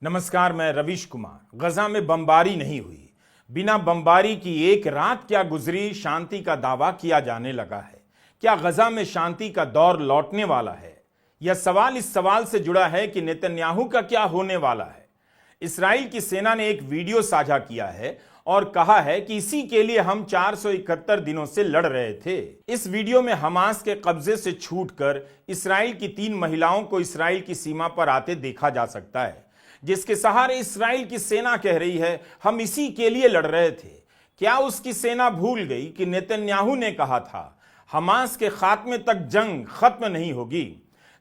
नमस्कार, मैं रवीश कुमार। गजा में बमबारी नहीं हुई। बिना बमबारी की एक रात क्या गुजरी, शांति का दावा किया जाने लगा है। क्या गजा में शांति का दौर लौटने वाला है? यह सवाल इस सवाल से जुड़ा है कि नेतन्याहू का क्या होने वाला है। इसराइल की सेना ने एक वीडियो साझा किया है और कहा है कि इसी के लिए हम 471 दिनों से लड़ रहे थे। इस वीडियो में हमास के कब्जे से छूटकर इसराइल की 3 महिलाओं को इसराइल की सीमा पर आते देखा जा सकता है, जिसके सहारे इसराइल की सेना कह रही है हम इसी के लिए लड़ रहे थे। क्या उसकी सेना भूल गई कि नेतन्याहू ने कहा था हमास के खात्मे तक जंग खत्म नहीं होगी?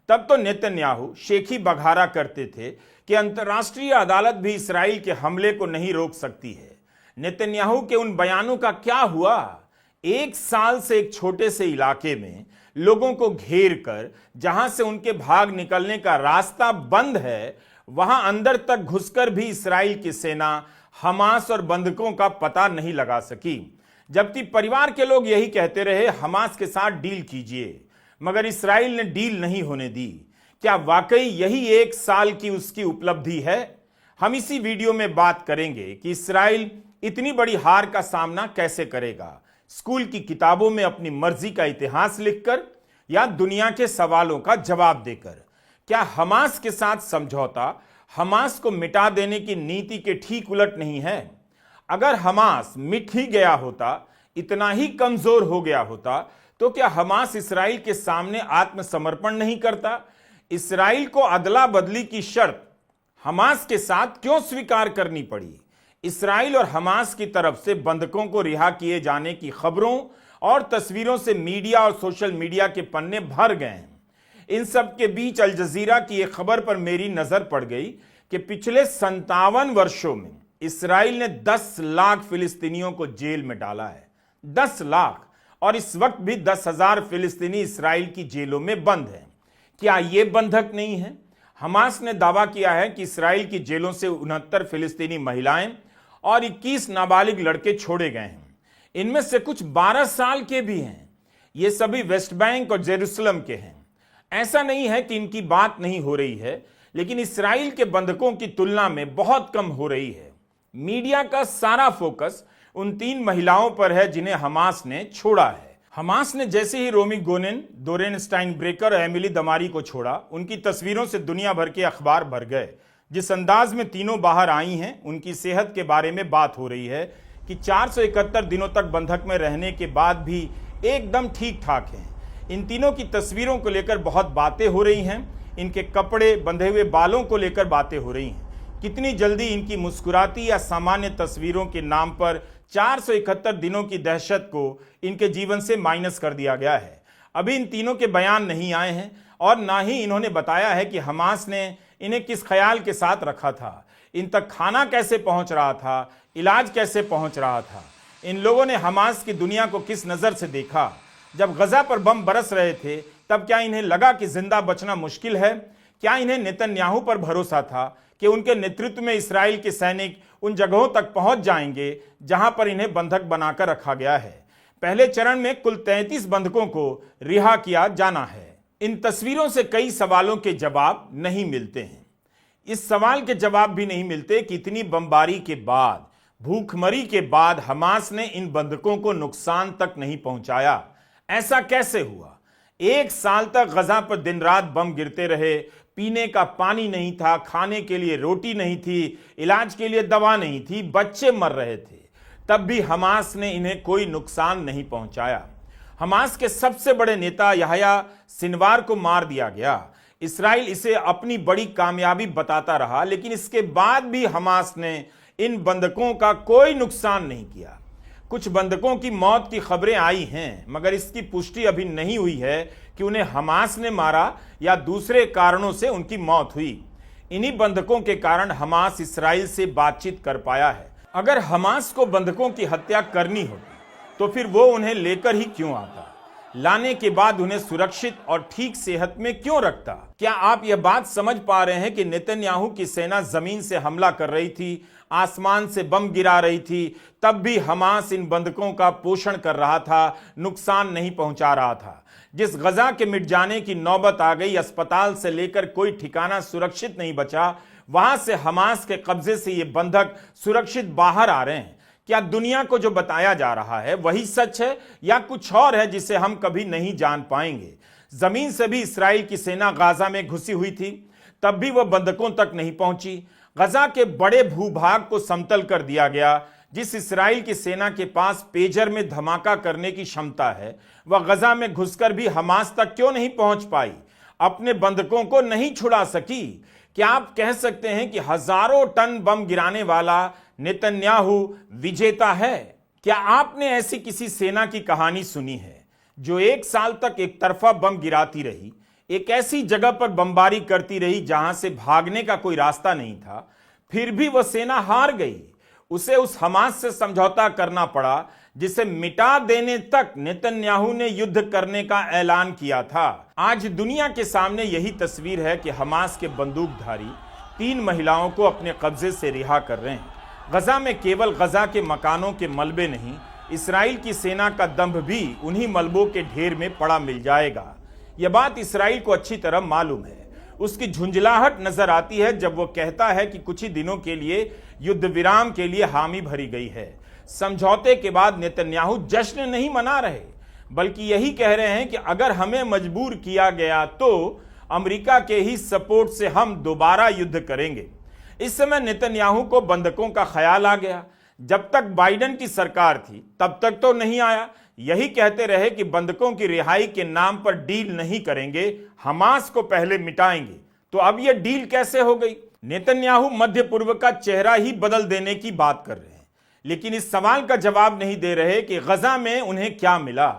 तब तो नेतन्याहू शेखी बघारा करते थे कि अंतर्राष्ट्रीय अदालत भी इसराइल के हमले को नहीं रोक सकती है। नेतन्याहू के उन बयानों का क्या हुआ? 1 साल से एक छोटे से इलाके में लोगों को घेर कर जहां से उनके भाग निकलने का रास्ता बंद है, वहां अंदर तक घुसकर भी इसराइल की सेना हमास और बंधकों का पता नहीं लगा सकी। जबकि परिवार के लोग यही कहते रहे हमास के साथ डील कीजिए, मगर इसराइल ने डील नहीं होने दी। क्या वाकई यही 1 साल की उसकी उपलब्धि है? हम इसी वीडियो में बात करेंगे कि इसराइल इतनी बड़ी हार का सामना कैसे करेगा, स्कूल की किताबों में अपनी मर्जी का इतिहास लिखकर या दुनिया के सवालों का जवाब देकर। क्या हमास के साथ समझौता हमास को मिटा देने की नीति के ठीक उलट नहीं है? अगर हमास मिट ही गया होता, इतना ही कमजोर हो गया होता, तो क्या हमास इसराइल के सामने आत्मसमर्पण नहीं करता? इसराइल को अदला बदली की शर्त हमास के साथ क्यों स्वीकार करनी पड़ी? इसराइल और हमास की तरफ से बंधकों को रिहा किए जाने की खबरों और तस्वीरों से मीडिया और सोशल मीडिया के पन्ने भर गए हैं। इन सब के बीच अल जजीरा की एक खबर पर मेरी नजर पड़ गई कि पिछले 57 वर्षों में इसराइल ने 10 लाख फिलिस्तीनियों को जेल में डाला है। 10 लाख। और इस वक्त भी 10,000 फिलिस्तीनी इसराइल की जेलों में बंद हैं। क्या ये बंधक नहीं है? हमास ने दावा किया है कि इसराइल की जेलों से 69 फिलिस्तीनी महिलाएं और 21 नाबालिग लड़के छोड़े गए हैं। इनमें से कुछ 12 साल के भी हैं। ये सभी वेस्ट बैंक और जेरूसलम के हैं। ऐसा नहीं है कि इनकी बात नहीं हो रही है, लेकिन इसराइल के बंधकों की तुलना में बहुत कम हो रही है। मीडिया का सारा फोकस उन 3 महिलाओं पर है जिन्हें हमास ने छोड़ा है। हमास ने जैसे ही रोमी गोनेन, डोरेन स्टाइनब्रेकर और एमिली दमारी को छोड़ा, उनकी तस्वीरों से दुनिया भर के अखबार भर गए। जिस अंदाज में तीनों बाहर आई हैं, उनकी सेहत के बारे में बात हो रही है कि 471 दिनों तक बंधक में रहने के बाद भी एकदम ठीक ठाक हैं। इन तीनों की तस्वीरों को लेकर बहुत बातें हो रही हैं। इनके कपड़े, बंधे हुए बालों को लेकर बातें हो रही हैं। कितनी जल्दी इनकी मुस्कुराती या सामान्य तस्वीरों के नाम पर 471 दिनों की दहशत को इनके जीवन से माइनस कर दिया गया है। अभी इन तीनों के बयान नहीं आए हैं और ना ही इन्होंने बताया है कि हमास ने इन्हें किस ख्याल के साथ रखा था, इन तक खाना कैसे पहुंच रहा था, इलाज कैसे पहुंच रहा था। इन लोगों ने हमास की दुनिया को किस नज़र से देखा। जब गजा पर बम बरस रहे थे, तब क्या इन्हें लगा कि जिंदा बचना मुश्किल है? क्या इन्हें नेतन्याहू पर भरोसा था कि उनके नेतृत्व में इसराइल के सैनिक उन जगहों तक पहुंच जाएंगे जहां पर इन्हें बंधक बनाकर रखा गया है? पहले चरण में कुल 33 बंधकों को रिहा किया जाना है। इन तस्वीरों से कई सवालों के जवाब नहीं मिलते हैं। इस सवाल के जवाब भी नहीं मिलते कि इतनी बमबारी के बाद, भूखमरी के बाद हमास ने इन बंधकों को नुकसान तक नहीं पहुंचाया। ऐसा कैसे हुआ? 1 साल तक गजा पर दिन रात बम गिरते रहे, पीने का पानी नहीं था, खाने के लिए रोटी नहीं थी, इलाज के लिए दवा नहीं थी, बच्चे मर रहे थे, तब भी हमास ने इन्हें कोई नुकसान नहीं पहुंचाया। हमास के सबसे बड़े नेता याह्या सिनवार को मार दिया गया। इसराइल इसे अपनी बड़ी कामयाबी बताता रहा, लेकिन इसके बाद भी हमास ने इन बंधकों का कोई नुकसान नहीं किया। कुछ बंधकों की मौत की खबरें आई हैं, मगर इसकी पुष्टि अभी नहीं हुई है कि उन्हें हमास ने मारा या दूसरे कारणों से उनकी मौत हुई। इन्हीं बंधकों के कारण हमास इसराइल से बातचीत कर पाया है। अगर हमास को बंधकों की हत्या करनी होती तो फिर वो उन्हें लेकर ही क्यों आता? लाने के बाद उन्हें सुरक्षित और ठीक सेहत में क्यों रखता? क्या आप यह बात समझ पा रहे हैं कि नेतन्याहू की सेना जमीन से हमला कर रही थी, आसमान से बम गिरा रही थी, तब भी हमास इन बंधकों का पोषण कर रहा था, नुकसान नहीं पहुंचा रहा था। जिस गजा के मिट जाने की नौबत आ गई, अस्पताल से लेकर कोई ठिकाना सुरक्षित नहीं बचा, वहां से हमास के कब्जे से ये बंधक सुरक्षित बाहर आ रहे हैं। क्या दुनिया को जो बताया जा रहा है वही सच है या कुछ और है जिसे हम कभी नहीं जान पाएंगे? जमीन से भी इसराइल की सेना गाजा में घुसी हुई थी, तब भी वह बंधकों तक नहीं पहुंची। गजा के बड़े भूभाग को समतल कर दिया गया। जिस इसराइल की सेना के पास पेजर में धमाका करने की क्षमता है, वह गजा में घुसकर भी हमास तक क्यों नहीं पहुंच पाई? अपने बंधकों को नहीं छुड़ा सकी? क्या आप कह सकते हैं कि हजारों टन बम गिराने वाला नेतन्याहू विजेता है? क्या आपने ऐसी किसी सेना की कहानी सुनी है जो 1 साल तक एक तरफा बम गिराती रही, एक ऐसी जगह पर बमबारी करती रही जहां से भागने का कोई रास्ता नहीं था, फिर भी वह सेना हार गई? उसे उस हमास से समझौता करना पड़ा जिसे मिटा देने तक नेतन्याहू ने युद्ध करने का ऐलान किया था। आज दुनिया के सामने यही तस्वीर है कि हमास के बंदूकधारी 3 महिलाओं को अपने कब्जे से रिहा कर रहे हैं। गजा में केवल गजा के मकानों के मलबे नहीं, इसराइल की सेना का दंभ भी उन्हीं मलबों के ढेर में पड़ा मिल जाएगा। यह बात इसराइल को अच्छी तरह मालूम है। उसकी झुंझलाहट नजर आती है जब वो कहता है कि कुछ ही दिनों के लिए युद्ध विराम के लिए हामी भरी गई है। समझौते के बाद नेतन्याहू जश्न नहीं मना रहे, बल्कि यही कह रहे हैं कि अगर हमें मजबूर किया गया तो अमेरिका के ही सपोर्ट से हम दोबारा युद्ध करेंगे। इस समय नेतन्याहू को बंधकों का ख्याल आ गया। जब तक बाइडेन की सरकार थी तब तक तो नहीं आया। यही कहते रहे कि बंधकों की रिहाई के नाम पर डील नहीं करेंगे, हमास को पहले मिटाएंगे। तो अब यह डील कैसे हो गई? नेतन्याहू मध्य पूर्व का चेहरा ही बदल देने की बात कर रहे हैं, लेकिन इस सवाल का जवाब नहीं दे रहे कि गजा में उन्हें क्या मिला।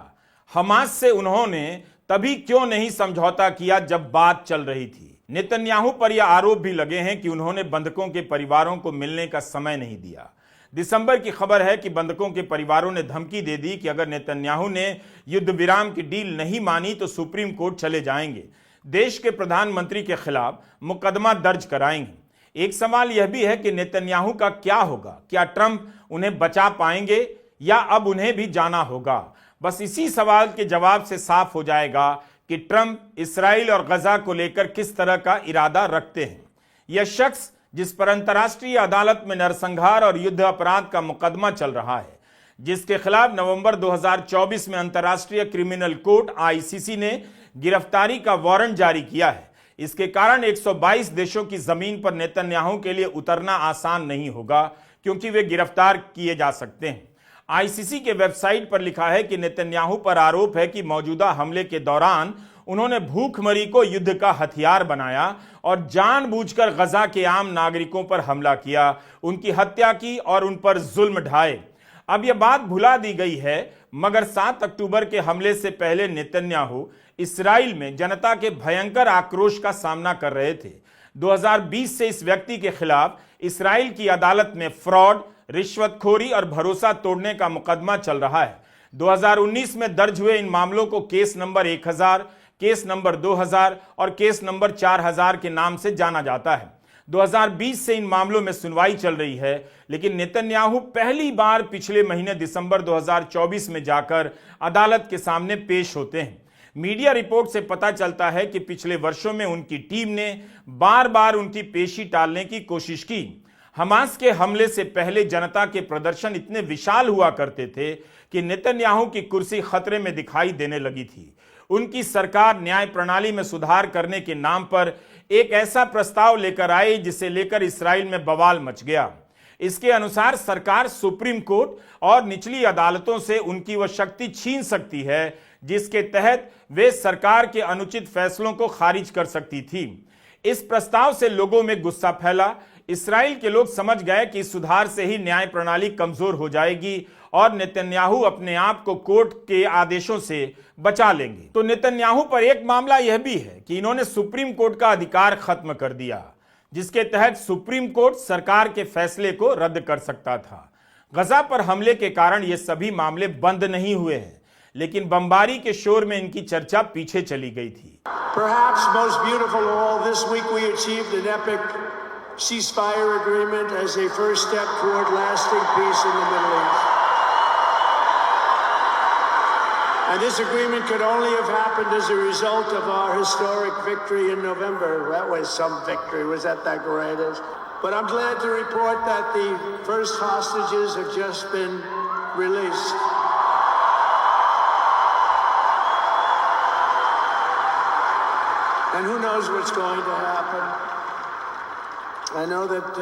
हमास से उन्होंने तभी क्यों नहीं समझौता किया जब बात चल रही थी? नेतन्याहू पर यह आरोप भी लगे हैं कि उन्होंने बंधकों के परिवारों को मिलने का समय नहीं दिया। दिसंबर की खबर है कि बंधकों के परिवारों ने धमकी दे दी कि अगर नेतन्याहू ने युद्ध विराम की डील नहीं मानी तो सुप्रीम कोर्ट चले जाएंगे, देश के प्रधानमंत्री के खिलाफ मुकदमा दर्ज कराएंगे। एक सवाल यह भी है कि नेतन्याहू का क्या होगा? क्या ट्रंप उन्हें बचा पाएंगे या अब उन्हें भी जाना होगा? बस इसी सवाल के जवाब से साफ हो जाएगा कि ट्रंप इसराइल और गजा को लेकर किस तरह का इरादा रखते हैं। यह शख्स जिस पर अंतर्राष्ट्रीय अदालत में नरसंहार और युद्ध अपराध का मुकदमा चल रहा है, जिसके खिलाफ नवंबर 2024 में अंतर्राष्ट्रीय क्रिमिनल कोर्ट आईसीसी ने गिरफ्तारी का वारंट जारी किया है, इसके कारण 122 देशों की जमीन पर नेतन्याहू के लिए उतरना आसान नहीं होगा, क्योंकि वे गिरफ्तार किए जा सकते हैं। आईसीसी के वेबसाइट पर लिखा है कि नेतन्याहू पर आरोप है कि मौजूदा हमले के दौरान उन्होंने भूखमरी को युद्ध का हथियार बनाया और जानबूझकर गजा के आम नागरिकों पर हमला किया, उनकी हत्या की और उन पर जुल्म ढाए। अब यह बात भुला दी गई है, मगर 7 अक्टूबर के हमले से पहले नेतन्याहू इसराइल में जनता के भयंकर आक्रोश का सामना कर रहे थे। 2020 से इस व्यक्ति के खिलाफ इसराइल की अदालत में फ्रॉड, रिश्वतखोरी और भरोसा तोड़ने का मुकदमा चल रहा है। 2019 में दर्ज हुए इन मामलों को केस नंबर 1000, केस नंबर 2000 और केस नंबर 4000 के नाम से जाना जाता है। 2020 से इन मामलों में सुनवाई चल रही है, लेकिन नेतन्याहू पहली बार पिछले महीने दिसंबर 2024 में जाकर अदालत के सामने पेश होते हैं। मीडिया रिपोर्ट से पता चलता है कि पिछले वर्षों में उनकी टीम ने बार बार उनकी पेशी टालने की कोशिश की। हमास के हमले से पहले जनता के प्रदर्शन इतने विशाल हुआ करते थे कि नेतन्याहू की कुर्सी खतरे में दिखाई देने लगी थी। उनकी सरकार न्याय प्रणाली में सुधार करने के नाम पर एक ऐसा प्रस्ताव लेकर आई जिसे लेकर इसराइल में बवाल मच गया। इसके अनुसार सरकार सुप्रीम कोर्ट और निचली अदालतों से उनकी वह शक्ति छीन सकती है जिसके तहत वे सरकार के अनुचित फैसलों को खारिज कर सकती थी। इस प्रस्ताव से लोगों में गुस्सा फैला। इसराइल के लोग समझ गए कि इस सुधार से ही न्याय प्रणाली कमजोर हो जाएगी और नेतन्याहू अपने आप को कोर्ट के आदेशों से बचा लेंगे। तो नेतन्याहू पर एक मामला यह भी है कि इन्होंने सुप्रीम कोर्ट का अधिकार खत्म कर दिया, जिसके तहत सुप्रीम कोर्ट सरकार के फैसले को रद्द कर सकता था। गजा पर हमले के कारण ये सभी मामले बंद नहीं हुए हैं, लेकिन बमबारी के शोर में इनकी चर्चा पीछे चली गई थी। Perhaps most beautiful of all, this week we achieved an epic ceasefire agreement as a first step toward lasting peace in the Middle East. And this agreement could only have happened as a result of our historic victory in November. That was some victory. Was that greatest? But I'm glad to report that the first hostages have just been released. And who knows what's going to happen? I know that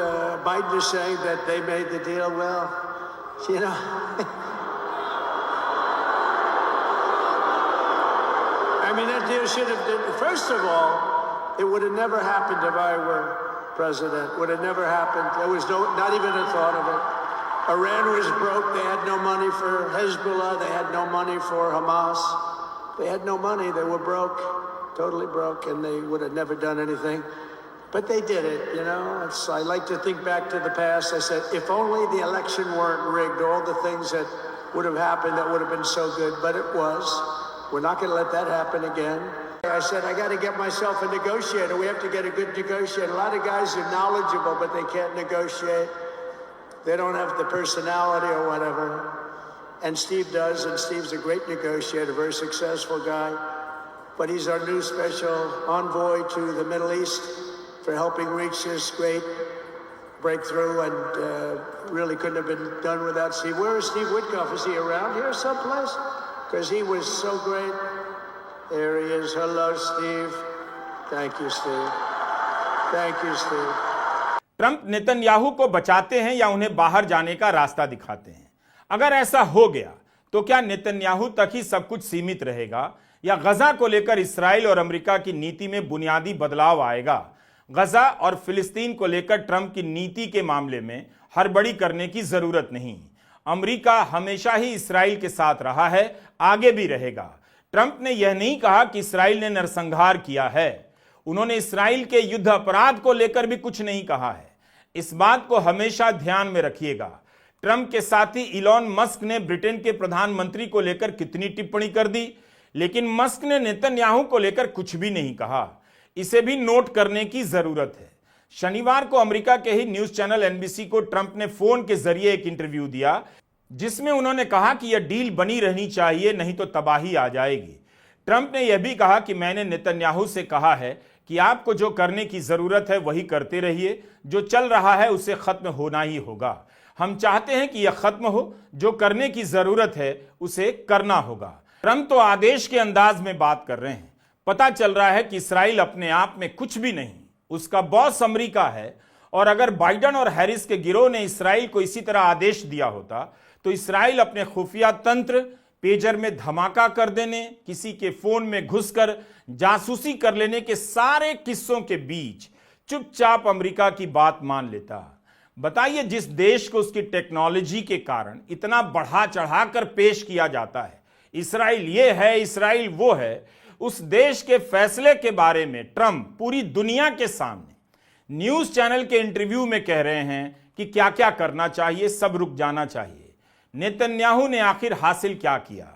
Biden is saying that they made the deal well. You know, I mean, that deal should have been, first of all, it would have never happened if I were president. Would have never happened. There was not even a thought of it. Iran was broke. They had no money for Hezbollah. They had no money for Hamas. They had no money. They were broke, totally broke, and they would have never done anything. But they did it, you know. I like to think back to the past. I said, if only the election weren't rigged, all the things that would have happened that would have been so good, but it was. We're not going to let that happen again. I said, I got to get myself a negotiator. We have to get a good negotiator. A lot of guys are knowledgeable, but they can't negotiate. They don't have the personality or whatever. And Steve does, and Steve's a great negotiator, very successful guy. But he's our new special envoy to the Middle East for helping reach this great breakthrough, and really couldn't have been done without Steve. Where is Steve Witkoff? Is he around here someplace? Because he was so great. There he is. Hello, Steve. Thank you, Steve. Thank you, Steve. Trump Netanyahu को बचाते हैं या उन्हें बाहर जाने का रास्ता दिखाते हैं? अगर ऐसा हो गया तो क्या नेतन्याहू तक ही सब कुछ सीमित रहेगा, या गजा को लेकर इसराइल और अमेरिका की नीति में बुनियादी बदलाव आएगा? गजा और फिलिस्तीन को लेकर ट्रंप की नीति के मामले में हड़बड़ी करने की जरूरत नहीं। अमेरिका हमेशा ही इसराइल के साथ रहा है, आगे भी रहेगा। ट्रंप ने यह नहीं कहा कि इसराइल ने नरसंहार किया है। उन्होंने इसराइल के युद्ध अपराध को लेकर भी कुछ नहीं कहा है। इस बात को हमेशा ध्यान में रखिएगा। ट्रंप के साथी इलॉन मस्क ने ब्रिटेन के प्रधानमंत्री को लेकर कितनी टिप्पणी कर दी, लेकिन मस्क ने नेतन्याहू को लेकर कुछ भी नहीं कहा। इसे भी नोट करने की जरूरत है। शनिवार को अमेरिका के ही न्यूज चैनल एनबीसी को ट्रंप ने फोन के जरिए एक इंटरव्यू दिया, जिसमें उन्होंने कहा कि यह डील बनी रहनी चाहिए, नहीं तो तबाही आ जाएगी। ट्रंप ने यह भी कहा कि मैंने नेतन्याहू से कहा है कि आपको जो करने की जरूरत है वही करते रहिए, जो चल रहा है उसे खत्म होना ही होगा। हम चाहते हैं कि यह खत्म हो, जो करने की जरूरत है उसे करना होगा। ट्रंप तो आदेश के अंदाज में बात कर रहे हैं। पता चल रहा है कि इसराइल अपने आप में कुछ भी नहीं, उसका बॉस अमेरिका है, और अगर बाइडेन और हैरिस के गिरोह ने इसराइल को इसी तरह आदेश दिया होता तो इसराइल अपने खुफिया तंत्र, पेजर में धमाका कर देने, किसी के फोन में घुसकर जासूसी कर लेने के सारे किस्सों के बीच चुपचाप अमेरिका की बात मान लेता। बताइए, जिस देश को उसकी टेक्नोलॉजी के कारण इतना बढ़ा चढ़ाकर पेश किया जाता है, इसराइल ये है, इसराइल वो है, उस देश के फैसले के बारे में ट्रंप पूरी दुनिया के सामने न्यूज चैनल के इंटरव्यू में कह रहे हैं कि क्या क्या करना चाहिए, सब रुक जाना चाहिए। नेतन्याहू ने आखिर हासिल क्या किया?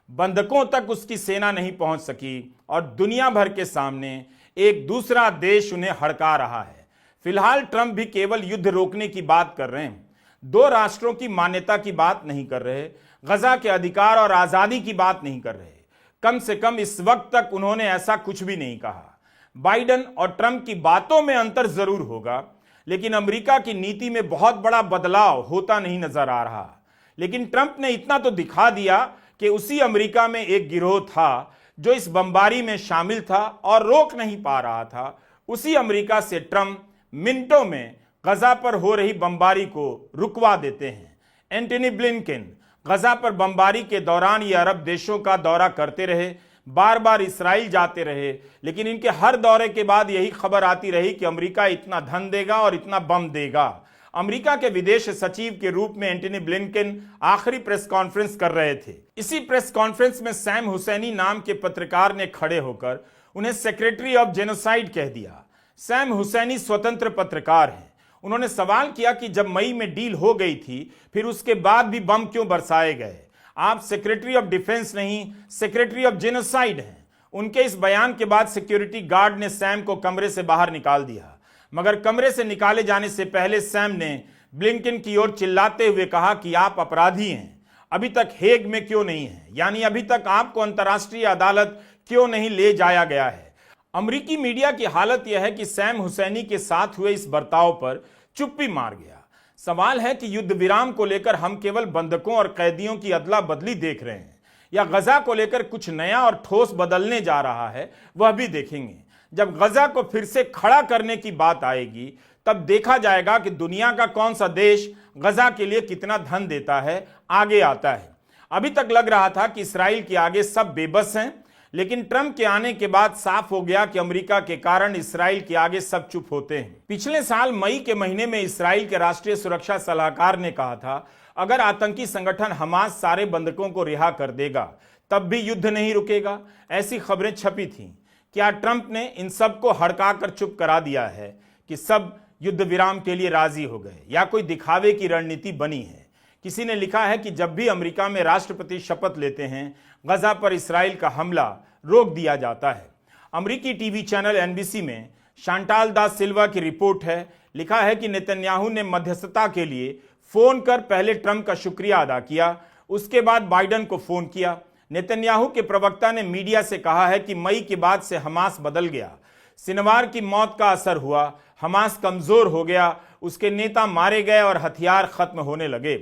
बंधकों तक उसकी सेना नहीं पहुंच सकी और दुनिया भर के सामने एक दूसरा देश उन्हें हड़का रहा है। फिलहाल ट्रंप भी केवल युद्ध रोकने की बात कर रहे हैं, दो राष्ट्रों की मान्यता की बात नहीं कर रहे, गजा के अधिकार और आजादी की बात नहीं कर रहे। कम से कम इस वक्त तक उन्होंने ऐसा कुछ भी नहीं कहा। बाइडेन और ट्रंप की बातों में अंतर जरूर होगा, लेकिन अमेरिका की नीति में बहुत बड़ा बदलाव होता नहीं नजर आ रहा। लेकिन ट्रंप ने इतना तो दिखा दिया कि उसी अमेरिका में एक गिरोह था जो इस बमबारी में शामिल था और रोक नहीं पा रहा था। उसी अमेरिका से ट्रंप मिनटों में गजा पर हो रही बमबारी को रुकवा देते हैं। एंटनी ब्लिंकन गजा पर बमबारी के दौरान ये अरब देशों का दौरा करते रहे, बार बार इसराइल जाते रहे, लेकिन इनके हर दौरे के बाद यही खबर आती रही कि अमेरिका इतना धन देगा और इतना बम देगा। अमेरिका के विदेश सचिव के रूप में एंटनी ब्लिंकन आखिरी प्रेस कॉन्फ्रेंस कर रहे थे। इसी प्रेस कॉन्फ्रेंस में सैम हुसैनी नाम के पत्रकार ने खड़े होकर उन्हें सेक्रेटरी ऑफ जेनोसाइड कह दिया। सैम हुसैनी स्वतंत्र पत्रकार हैं। उन्होंने सवाल किया कि जब मई में डील हो गई थी, फिर उसके बाद भी बम क्यों बरसाए गए? आप सेक्रेटरी ऑफ डिफेंस नहीं, सेक्रेटरी ऑफ जेनोसाइड हैं। उनके इस बयान के बाद सिक्योरिटी गार्ड ने सैम को कमरे से बाहर निकाल दिया, मगर कमरे से निकाले जाने से पहले सैम ने ब्लिंकन की ओर चिल्लाते हुए कहा कि आप अपराधी हैं, अभी तक हेग में क्यों नहीं है, यानी अभी तक आपको अंतर्राष्ट्रीय अदालत क्यों नहीं ले जाया गया है। अमेरिकी मीडिया की हालत यह है कि सैम हुसैनी के साथ हुए इस बर्ताव पर चुप्पी मार गया। सवाल है कि युद्ध विराम को लेकर हम केवल बंधकों और कैदियों की अदला बदली देख रहे हैं या गजा को लेकर कुछ नया और ठोस बदलने जा रहा है, वह भी देखेंगे। जब गजा को फिर से खड़ा करने की बात आएगी तब देखा जाएगा कि दुनिया का कौन सा देश गजा के लिए कितना धन देता है, आगे आता है। अभी तक लग रहा था कि इस्राइल के आगे सब बेबस हैं, लेकिन ट्रंप के आने के बाद साफ हो गया कि अमेरिका के कारण इस्राइल के आगे सब चुप होते हैं। पिछले साल मई के महीने में इस्राइल के राष्ट्रीय सुरक्षा सलाहकार ने कहा था, अगर आतंकी संगठन हमास सारे बंधकों को रिहा कर देगा तब भी युद्ध नहीं रुकेगा। ऐसी खबरें छपी थीं। क्या ट्रंप ने इन सबको हड़का कर चुप करा दिया है कि सब युद्ध विराम के लिए राजी हो गए, या कोई दिखावे की रणनीति बनी है? किसी ने लिखा है कि जब भी अमेरिका में राष्ट्रपति शपथ लेते हैं, गजा पर इस्राइल का हमला रोक दिया जाता है। अमेरिकी टीवी चैनल एनबीसी में शांटाल दा सिल्वा की रिपोर्ट है। लिखा है कि नेतन्याहू ने मध्यस्थता के लिए फोन कर पहले ट्रंप का शुक्रिया अदा किया, उसके बाद बाइडन को फोन किया। नेतन्याहू के प्रवक्ता ने मीडिया से कहा है कि मई के बाद से हमास बदल गया। सिनवार की मौत का असर हुआ, हमास कमजोर हो गया, उसके नेता मारे गए और हथियार खत्म होने लगे।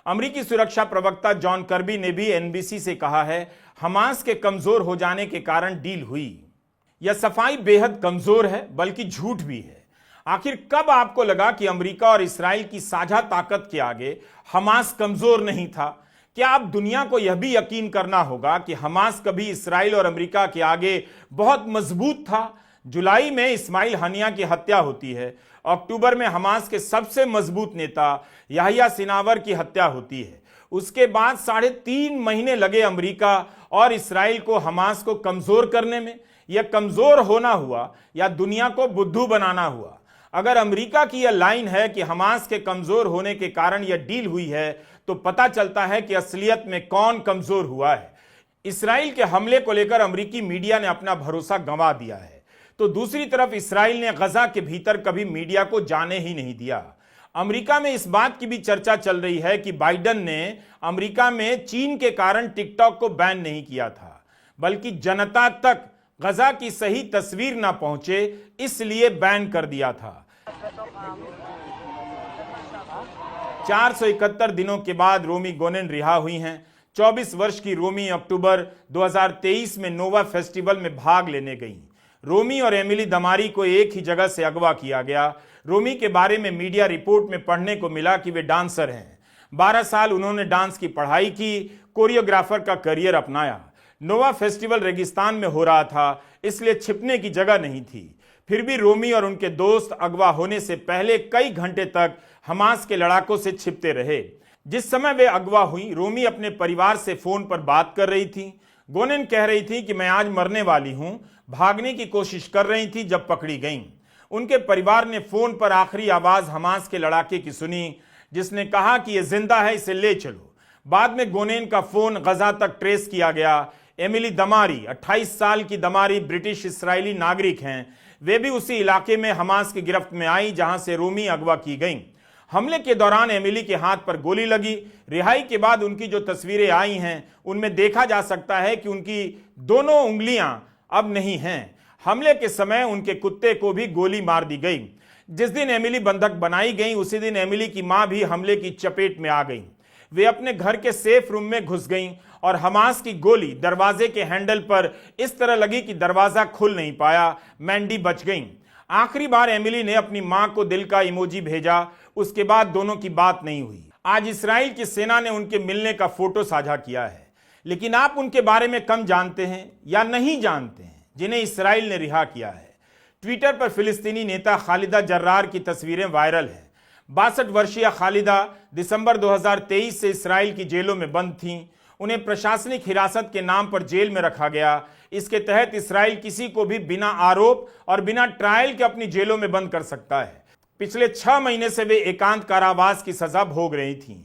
अमेरिकी सुरक्षा प्रवक्ता जॉन कर्बी ने भी एनबीसी से कहा है, हमास के कमजोर हो जाने के कारण डील हुई। यह सफाई बेहद कमजोर है, बल्कि झूठ भी है। आखिर कब आपको लगा कि अमेरिका और इस्राइल की साझा ताकत के आगे हमास कमजोर नहीं था? क्या अब दुनिया को यह भी यकीन करना होगा कि हमास कभी इस्राइल और अमेरिका के आगे बहुत मजबूत था? जुलाई में इस्माइल हनिया की हत्या होती है, अक्टूबर में हमास के सबसे मजबूत नेता याहिया सिनावर की हत्या होती है। उसके बाद 3.5 महीने लगे अमेरिका और इस्राइल को हमास को कमजोर करने में। यह कमजोर होना हुआ या दुनिया को बुद्धू बनाना हुआ? अगर अमेरिका की यह लाइन है कि हमास के कमजोर होने के कारण यह डील हुई है, तो पता चलता है कि असलियत में कौन कमजोर हुआ है। इस्राइल के हमले को लेकर अमेरिकी मीडिया ने अपना भरोसा गंवा दिया है, तो दूसरी तरफ इस्राइल ने गजा के भीतर कभी मीडिया को जाने ही नहीं दिया। अमेरिका में इस बात की भी चर्चा चल रही है कि बाइडन ने अमेरिका में चीन के कारण टिकटॉक को बैन नहीं किया था, बल्कि जनता तक गजा की सही तस्वीर ना पहुंचे इसलिए बैन कर दिया था। 471 दिनों के बाद रोमी गोनेन रिहा हुई हैं। 24 वर्ष की रोमी अक्टूबर 2023 में नोवा फेस्टिवल में भाग लेने गई। रोमी और एमिली दमारी को एक ही जगह से अगवा किया गया। रोमी के बारे में मीडिया रिपोर्ट में पढ़ने को मिला कि वे डांसर हैं। 12 साल उन्होंने डांस की पढ़ाई की, कोरियोग्राफर का करियर अपनाया। नोवा फेस्टिवल रेगिस्तान में हो रहा था, इसलिए छिपने की जगह नहीं थी। फिर भी रोमी और उनके दोस्त अगवा होने से पहले कई घंटे तक हमास के लड़ाकों से छिपते रहे। जिस समय वे अगवा हुई, रोमी अपने परिवार से फोन पर बात कर रही थी। गोनेन कह रही थी कि मैं आज मरने वाली हूं, भागने की कोशिश कर रही थी जब पकड़ी गईं। उनके परिवार ने फोन पर आखिरी आवाज हमास के लड़ाके की सुनी, जिसने कहा कि यह जिंदा है, इसे ले चलो। बाद में गोनेन का फोन गजा तक ट्रेस किया गया। एमिली दमारी 28 साल की दमारी ब्रिटिश इस्राएली नागरिक हैं। वे भी उसी इलाके में हमास की गिरफ्त में आई जहां से रोमी अगवा की गईं। हमले के दौरान एमिली के हाथ पर गोली लगी। रिहाई के बाद उनकी जो तस्वीरें आई हैं उनमें देखा जा सकता है कि उनकी दोनों उंगलियां अब नहीं हैं। हमले के समय उनके कुत्ते को भी गोली मार दी गई। जिस दिन एमिली बंधक बनाई गई उसी दिन एमिली की मां भी हमले की चपेट में आ गई। वे अपने घर के सेफ रूम में घुस गईं और हमास की गोली दरवाजे के हैंडल पर इस तरह लगी कि दरवाजा खुल नहीं पाया। मैंडी बच गईं। आखिरी बार एमिली ने अपनी मां को दिल का इमोजी भेजा, उसके बाद दोनों की बात नहीं हुई। आज इस्राएल की सेना ने उनके मिलने का फोटो साझा किया है, लेकिन आप उनके बारे में कम जानते हैं या नहीं जानते हैं जिन्हें इस्राएल ने रिहा किया है। ट्विटर पर फिलिस्तीनी नेता खालिदा जर्रार की तस्वीरें वायरल हैं। 62 वर्षीय खालिदा दिसंबर 2023 से इस्राएल की जेलों में बंद थीं। उन्हें प्रशासनिक हिरासत के नाम पर जेल में रखा गया। इसके तहत इस्राएल किसी को भी बिना आरोप और बिना ट्रायल के अपनी जेलों में बंद कर सकता है। पिछले 6 महीने से वे एकांत कारावास की सजा भोग रही थीं।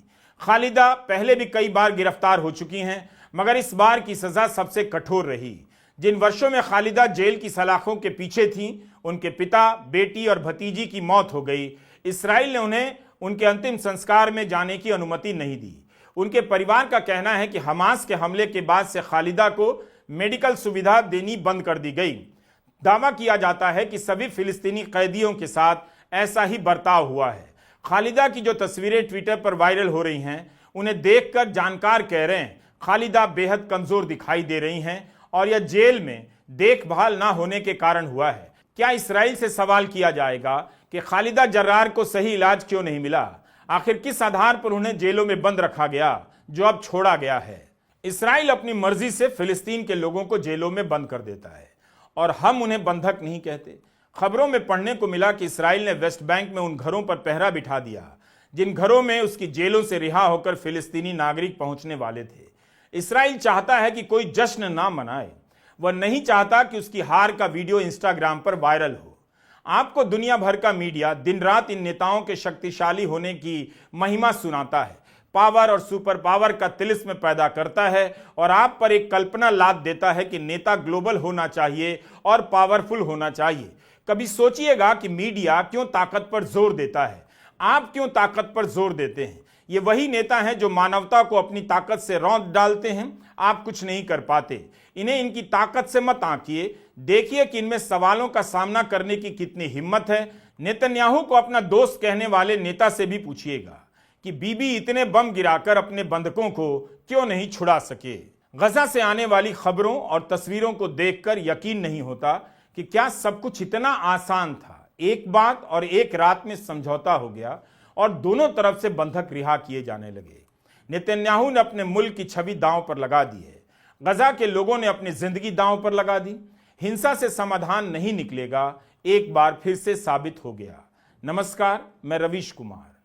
खालिदा पहले भी कई बार गिरफ्तार हो चुकी हैं, मगर इस बार की सजा सबसे कठोर रही। जिन वर्षों में खालिदा जेल की सलाखों के पीछे थीं, उनके पिता, बेटी और भतीजी की मौत हो गई। इस्राएल ने उन्हें उनके अंतिम संस्कार में जाने की अनुमति नहीं दी। उनके परिवार का कहना है कि हमास के हमले के बाद से खालिदा को मेडिकल सुविधा देनी बंद कर दी गई। दावा किया जाता है कि सभी फिलिस्तीनी कैदियों के साथ ऐसा ही बर्ताव हुआ है। खालिदा की जो तस्वीरें ट्विटर पर वायरल हो रही हैं, उन्हें देखकर जानकार कह रहे हैं खालिदा बेहद कमजोर दिखाई दे रही हैं और यह जेल में देखभाल ना होने के कारण हुआ है। क्या इसराइल से सवाल किया जाएगा कि खालिदा जर्रार को सही इलाज क्यों नहीं मिला? आखिर किस आधार पर उन्हें जेलों में बंद रखा गया जो अब छोड़ा गया है? इसराइल अपनी मर्जी से फिलिस्तीन के लोगों को जेलों में बंद कर देता है और हम उन्हें बंधक नहीं कहते। खबरों में पढ़ने को मिला कि इसराइल ने वेस्ट बैंक में उन घरों पर पहरा बिठा दिया जिन घरों में उसकी जेलों से रिहा होकर फिलिस्तीनी नागरिक पहुंचने वाले थे। इसराइल चाहता है कि कोई जश्न ना मनाए। वह नहीं चाहता कि उसकी हार का वीडियो इंस्टाग्राम पर वायरल हो। आपको दुनिया भर का मीडिया दिन रात इन नेताओं के शक्तिशाली होने की महिमा सुनाता है, पावर और सुपर पावर का तिलिस्म पैदा करता है और आप पर एक कल्पना लाद देता है कि नेता ग्लोबल होना चाहिए और पावरफुल होना चाहिए। कभी सोचिएगा कि मीडिया क्यों ताकत पर जोर देता है, आप क्यों ताकत पर जोर देते हैं? ये वही नेता हैं जो मानवता को अपनी ताकत से रौंद डालते हैं। आप कुछ नहीं कर पाते। इन्हें इनकी ताकत से मत आंकिए, देखिए कि इनमें सवालों का सामना करने की कितनी हिम्मत है। नेतन्याहू को अपना दोस्त कहने वाले नेता से भी पूछिएगा कि बीबी इतने बम गिराकर अपने बंधकों को क्यों नहीं छुड़ा सके। गजा से आने वाली खबरों और तस्वीरों को देखकर यकीन नहीं होता कि क्या सब कुछ इतना आसान था। एक बात और एक रात में समझौता हो गया और दोनों तरफ से बंधक रिहा किए जाने लगे। नेतन्याहू ने अपने मुल्क की छवि दांव पर लगा दी है। गजा के लोगों ने अपनी जिंदगी दांव पर लगा दी। हिंसा से समाधान नहीं निकलेगा, एक बार फिर से साबित हो गया। नमस्कार, मैं रवीश कुमार।